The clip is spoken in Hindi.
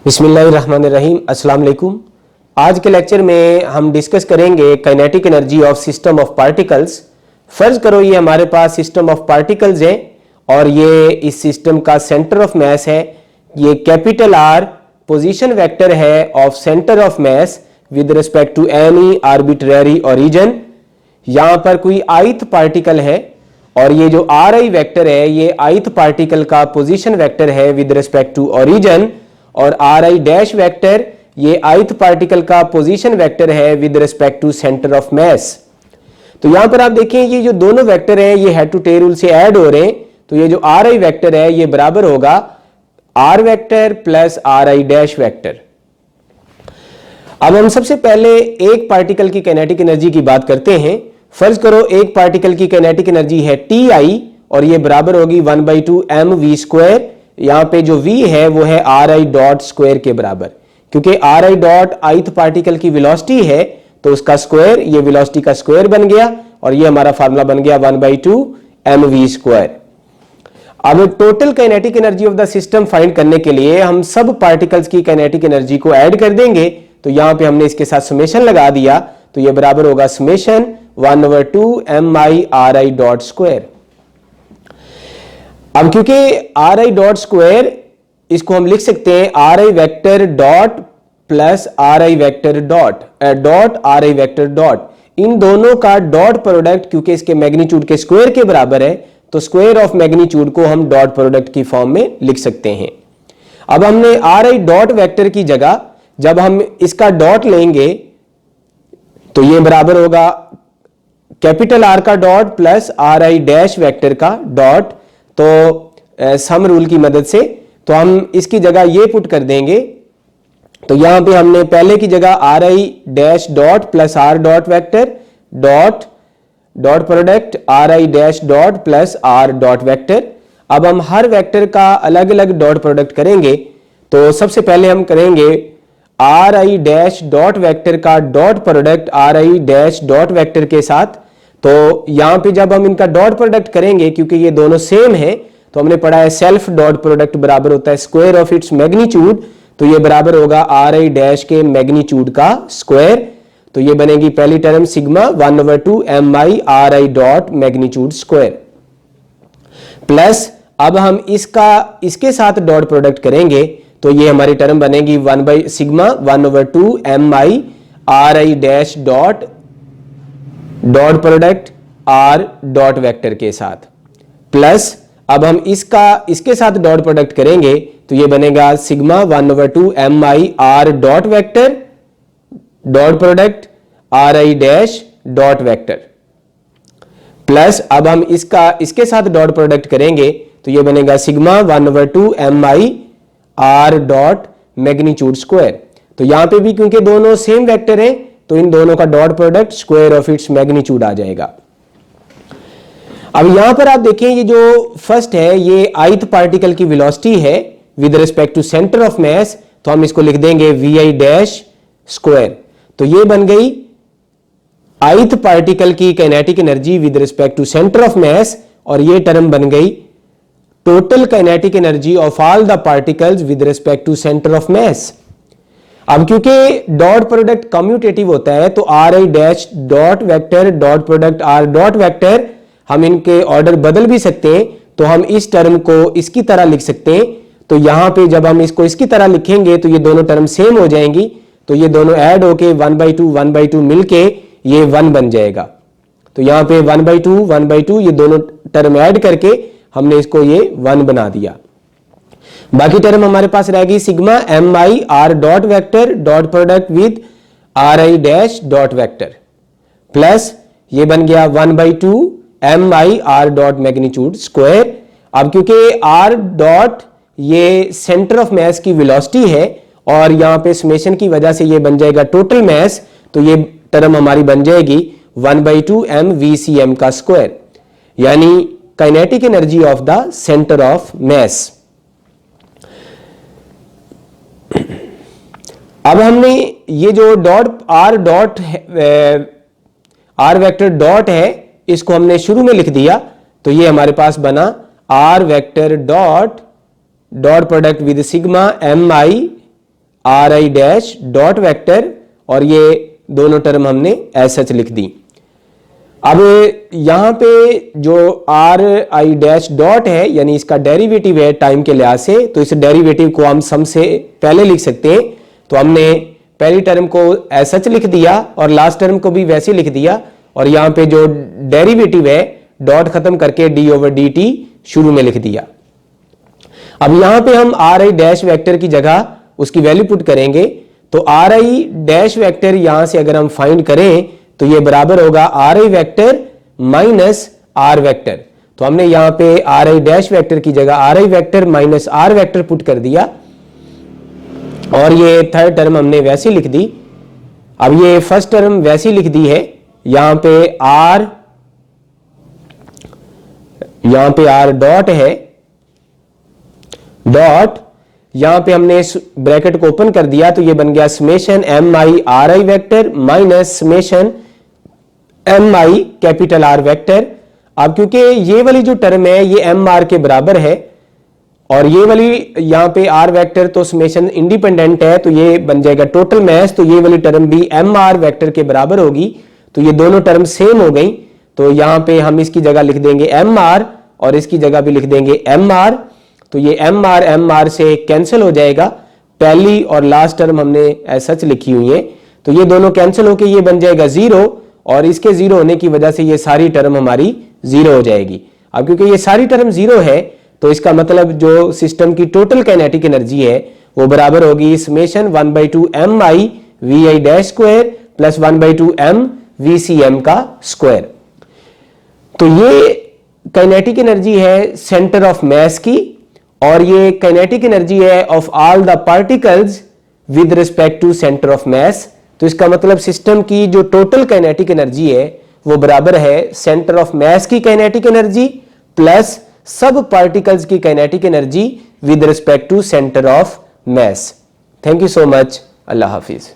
बिस्मिल्लाहिर्रहमानिर्रहीम। अस्सलाम वालेकुम। आज के लेक्चर में हम डिस्कस करेंगे kinetic energy of system of particles. फर्ज करो ये हमारे पास सिस्टम ऑफ पार्टिकल्स है और ये इस सिस्टम का सेंटर ऑफ मास है। ये कैपिटल आर पोजीशन वेक्टर है of centre of mass with respect to any arbitrary origin. यहां पर कोई ith पार्टिकल है और ये जो आर आई वेक्टर है ये ith पार्टिकल का पोजीशन वेक्टर है विद रिस्पेक्ट टू ओरिजिन, और आर आई डैश वेक्टर ये ith पार्टिकल का पोजीशन वेक्टर है with respect to centre of mass. तो यहां पर आप देखें ये जो दोनों वेक्टर हैं ये हेड टू टेल रूल से ऐड हो रहे हैं। तो ये जो आर आई वेक्टर है ये बराबर होगा R vector plus R I dash vector. अब हम सबसे पहले एक पार्टिकल की काइनेटिक एनर्जी की बात करते हैं। फर्ज करो एक पार्टिकल की काइनेटिक एनर्जी है टी आई और ये बराबर होगी 1/2 mv²। यहां पे जो v है वो है आर आई डॉट स्क्वायर के बराबर, क्योंकि are I dot ith particle की वेलोसिटी है तो उसका स्क्वायर ये वेलोसिटी का स्क्वायर बन गया और ये हमारा फार्मूला बन गया 1/2 mv²। अब total kinetic energy of the system find करने के लिए हम सब पार्टिकल्स की काइनेटिक एनर्जी को ऐड कर देंगे। तो यहां पे हमने इसके साथ समेशन लगा दिया तो ये बराबर होगा summation 1/2 mi R I dot square. अब क्योंकि आर आई डॉट स्क्वायर इसको हम लिख सकते हैं R I vector dot plus R I vector dot R I vector dot, इन दोनों का डॉट प्रोडक्ट क्योंकि इसके मैग्नीट्यूड के स्क्वायर के बराबर है तो स्क्वायर ऑफ मैग्नीट्यूड को हम डॉट प्रोडक्ट की फॉर्म में लिख सकते हैं। अब हमने आर आई डॉट वेक्टर की जगह जब हम इसका डॉट लेंगे तो ये बराबर होगा कैपिटल आर का dot plus R I dash vector का डॉट। तो सम रूल की मदद से तो हम इसकी जगह ये पुट कर देंगे। तो यहां पे हमने पहले की जगह R I dash dot plus are dot vector dot dot product R I dash dot plus are dot vector. अब हम हर वेक्टर का अलग अलग डॉट प्रोडक्ट करेंगे। तो सबसे पहले हम करेंगे R I dash dot vector का dot product R I dash dot vector के साथ। तो यहां पे जब हम इनका डॉट प्रोडक्ट करेंगे क्योंकि ये दोनों सेम है तो हमने पढ़ा है सेल्फ डॉट प्रोडक्ट बराबर होता है स्क्वायर ऑफ इट्स मैग्नीट्यूड। तो ये बराबर होगा आर आई डैश के मैग्नीट्यूड का स्क्वायर। तो ये बनेगी पहली term sigma 1/2 mi R I dot magnitude square plus अब हम इसके साथ डॉट प्रोडक्ट करेंगे तो ये हमारी टर्म बनेगी sigma 1/2 mi R I dash dot product R dot vector के साथ प्लस अब हम इसके साथ डॉट प्रोडक्ट करेंगे तो ये बनेगा sigma 1/2 mi are dot vector dot product R I dash dot vector plus अब हम इसके साथ डॉट प्रोडक्ट करेंगे तो ये बनेगा sigma 1/2 mi R dot magnitude square. तो यहां पे भी क्योंकि दोनों सेम वेक्टर हैं तो इन दोनों का dot product square of its magnitude आ जाएगा। अब यहां पर आप देखें ये जो फर्स्ट है ये ith पार्टिकल की वेलोसिटी है with respect to centre of mass, तो हम इसको लिख देंगे वी आई डैश स्क्वायर। तो ये बन गई ith पार्टिकल की kinetic energy with respect to centre of mass और ये टर्म बन गई total kinetic energy of all the particles with respect to centre of mass. अब क्योंकि डॉट प्रोडक्ट कम्यूटेटिव होता है तो R I dash dot vector dot product R dot vector हम इनके ऑर्डर बदल भी सकते हैं। तो हम इस टर्म को इसकी तरह लिख सकते हैं। तो यहां पे जब हम इसको इसकी तरह लिखेंगे तो ये दोनों टर्म सेम हो जाएंगी तो ये दोनों ऐड होके 1/2 मिलके ये 1 बन जाएगा। तो यहां पे 1/2 ये दोनों टर्म ऐड करके हमने इसको ये 1 बना दिया। बाकी टर्म हमारे पास रह गई sigma mi are dot vector dot product with are I dash dot vector plus ये बन गया 1/2 mi R dot magnitude square. अब क्योंकि आर डॉट ये सेंटर ऑफ मास की वेलोसिटी है और यहां पे समेशन की वजह से ये बन जाएगा टोटल मास, तो ये टर्म हमारी बन जाएगी 1/2 mvcm का स्क्वायर, यानी kinetic energy of the centre of mass. अब हमने ये जो आर वेक्टर डॉट है इसको हमने शुरू में लिख दिया तो ये हमारे पास बना R vector dot product with sigma mi R I dash dot vector, और ये दोनों टर्म हमने एज सच लिख दी। अब यहां पे जो आर आई डैश डॉट है यानी इसका डेरिवेटिव है टाइम के लिहाज से, तो इस डेरिवेटिव को हम सम से पहले लिख सकते हैं। तो हमने पहली टर्म को एज सच लिख दिया और लास्ट टर्म को भी वैसे लिख दिया, और यहां पे जो डेरिवेटिव है डॉट खत्म करके डी ओवर डी टी शुरू में लिख दिया। अब यहां पे हम आर आई डैश वेक्टर की जगह उसकी वैल्यू पुट करेंगे, तो आर आई डैश वेक्टर यहां से अगर हम फाइंड करें तो ये बराबर होगा R I vector minus R vector. तो हमने यहां पे आर आई डैश वेक्टर की जगह R I vector minus R vector put कर दिया, और ये थर्ड टर्म हमने वैसी लिख दी। अब ये फर्स्ट टर्म वैसी लिख दी है, यहां पे आर डॉट है, डॉट यहां पे हमने ब्रैकेट को ओपन कर दिया, तो ये बन गया summation M I R I vector minus summation M I capital R vector. अब क्योंकि ये वाली जो टर्म है ये एम आर के बराबर है, और ये वाली यहां पे आर वेक्टर तो समेशन इंडिपेंडेंट है, तो ये बन जाएगा टोटल मैथ, तो ये वाली टर्म भी एम आर वेक्टर के बराबर होगी। तो ये दोनों टर्म सेम हो गई, तो यहां पे हम इसकी जगह लिख देंगे एम आर और इसकी जगह भी लिख देंगे एम आर। तो ये एम आर से कैंसिल हो जाएगा, पहली और लास्ट टर्म हमने एज सच लिखी हुई है, तो ये दोनों कैंसिल होके ये बन जाएगा जीरो, और इसके जीरो होने की वजह से ये सारी टर्म हमारी जीरो हो जाएगी। अब क्योंकि ये सारी टर्म जीरो है, तो इसका मतलब जो सिस्टम की टोटल काइनेटिक एनर्जी है वो बराबर होगी summation 1/2 M I V I dash square plus 1/2 M V C M का स्क्वायर। तो ये काइनेटिक एनर्जी है सेंटर ऑफ मास की, और ये काइनेटिक एनर्जी है of all the particles with respect to centre of mass. तो इसका मतलब सिस्टम की जो टोटल काइनेटिक एनर्जी है वो बराबर है सेंटर ऑफ मास की काइनेटिक एनर्जी प्लस सब पार्टिकल्स की kinetic energy with respect to centre of mass. Thank you so much. अल्लाह हाफिज।